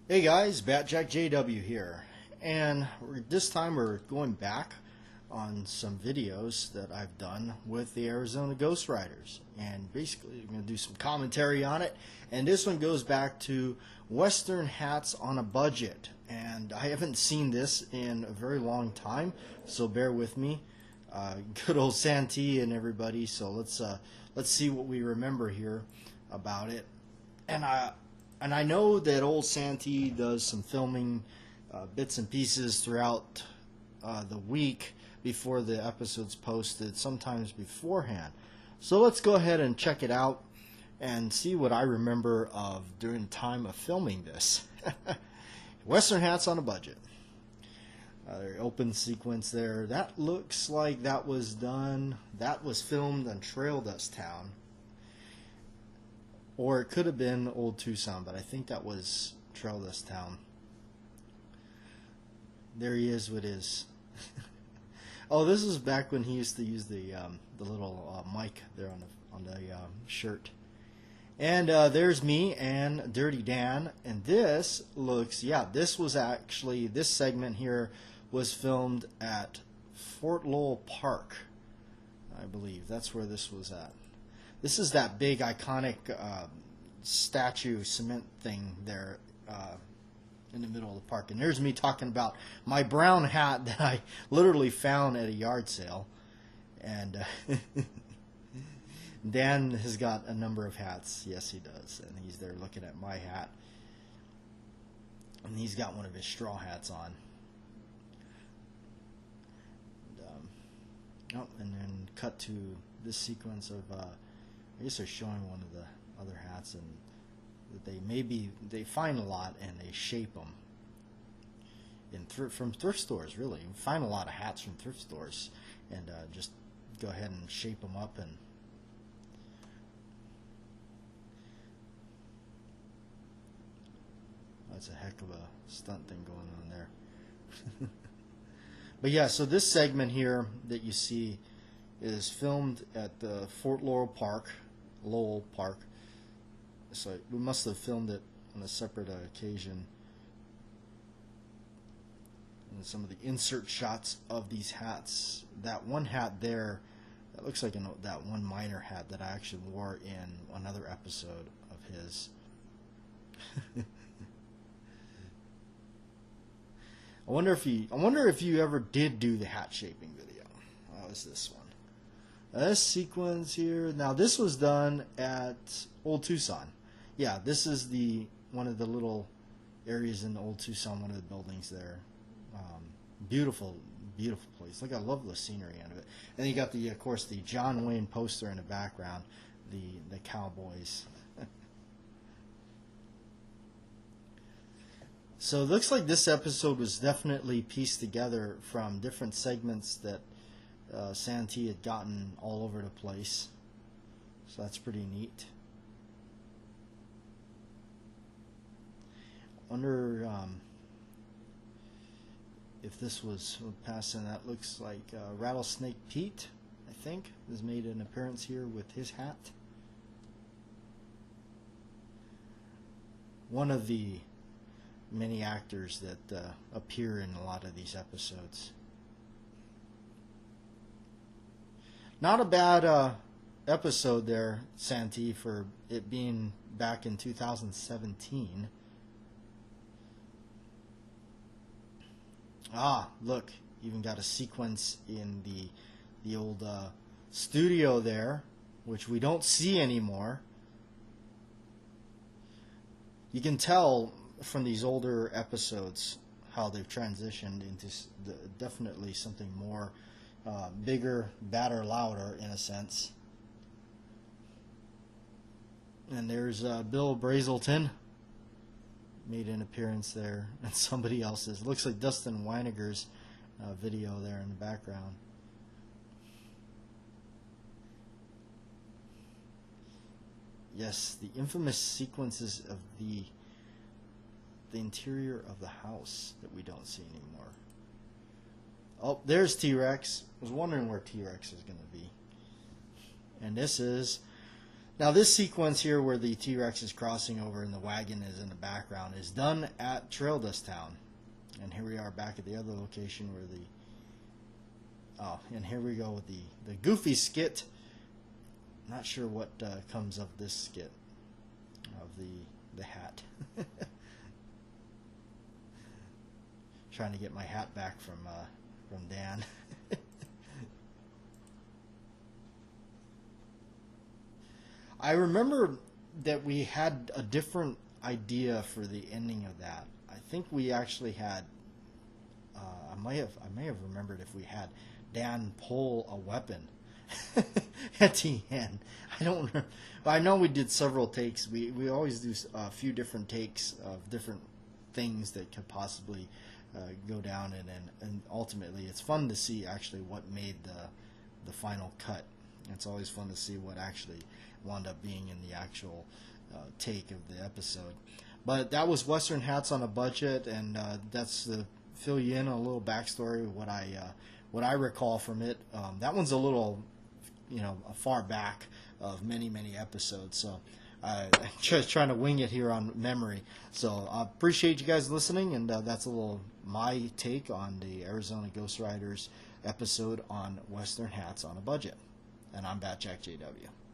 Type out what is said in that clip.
Hey guys, BATJAC J.W. here, and this time we're going back on some videos that I've done with the Arizona Ghostriders, and basically I'm going to do some commentary on it. And this one goes back to Western hats on a budget, and I haven't seen this in a very long time, so bear with me. Good old Santee and everybody. So let's see what we remember here about it. And I know that old Santee does some filming bits and pieces throughout the week before the episode's posted, sometimes beforehand. So let's go ahead and check it out and see what I remember of during the time of filming this. Western hats on a budget. Open sequence there. That looks like that was filmed in Trail Dust Town. Or it could have been Old Tucson, but I think that was Trail Dust Town. There he is with his... Oh, this is back when he used to use the little mic there on the shirt. And there's me and Dirty Dan. And this looks... Yeah, this segment here was filmed at Fort Lowell Park, I believe. That's where this was at. This is that big iconic statue cement thing there in the middle of the park. And there's me talking about my brown hat that I literally found at a yard sale. And Dan has got a number of hats. Yes, he does. And he's there looking at my hat. And he's got one of his straw hats on. And then cut to this sequence of... I guess they're showing one of the other hats, and that they find a lot and they shape them from thrift stores. Really, you find a lot of hats from thrift stores, and just go ahead and shape them up. And that's a heck of a stunt thing going on there. But yeah, so this segment here that you see is filmed at the Fort Lowell Park. So we must have filmed it on a separate occasion. And some of the insert shots of these hats. That one hat there, that looks like that one miner hat that I actually wore in another episode of his. I wonder if you ever did do the hat shaping video. Oh, it's this one. This sequence here. Now this was done at Old Tucson. Yeah, this is one of the little areas in Old Tucson, one of the buildings there. Beautiful, beautiful place. Look, I love the scenery out of it. And you got of course, the John Wayne poster in the background, the cowboys. So it looks like this episode was definitely pieced together from different segments that Santee had gotten all over the place. So that's pretty neat. Wonder if this was passing. That looks like Rattlesnake Pete, I think, has made an appearance here with his hat. One of the many actors that appear in a lot of these episodes. Not a bad episode there, Santee, for it being back in 2017. Ah, look, even got a sequence in the old studio there, which we don't see anymore. You can tell from these older episodes how they've transitioned into definitely something more bigger, badder, louder in a sense. And there's Bill Brazelton made an appearance there, and somebody else's. Looks like Dustin Weiniger's video there in the background. Yes, the infamous sequences of the interior of the house that we don't see anymore. Oh, there's T-Rex. I was wondering where T-Rex is going to be. And this is Now this sequence here where the T-Rex is crossing over and the wagon is in the background is done at Trail Dust Town. And here we are back at the other location where and here we go with the Goofy skit. Not sure what comes of this skit of the hat. Trying to get my hat back from Dan. I remember that we had a different idea for the ending of that. I think we actually had. I may have remembered if we had Dan pull a weapon at the end. I don't remember. I know we did several takes. We always do a few different takes of different things that could possibly go down, and ultimately it's fun to see actually what made the final cut. It's always fun to see what actually wound up being in the actual take of the episode. But that was Western Hats on a Budget, and that's to fill you in on a little backstory of what I recall from it. That one's a little, far back of many episodes, so I'm just trying to wing it here on memory. So I appreciate you guys listening, and that's a little my take on the Arizona Ghostriders episode on Western Hats on a Budget. And I'm BATJAC J.W.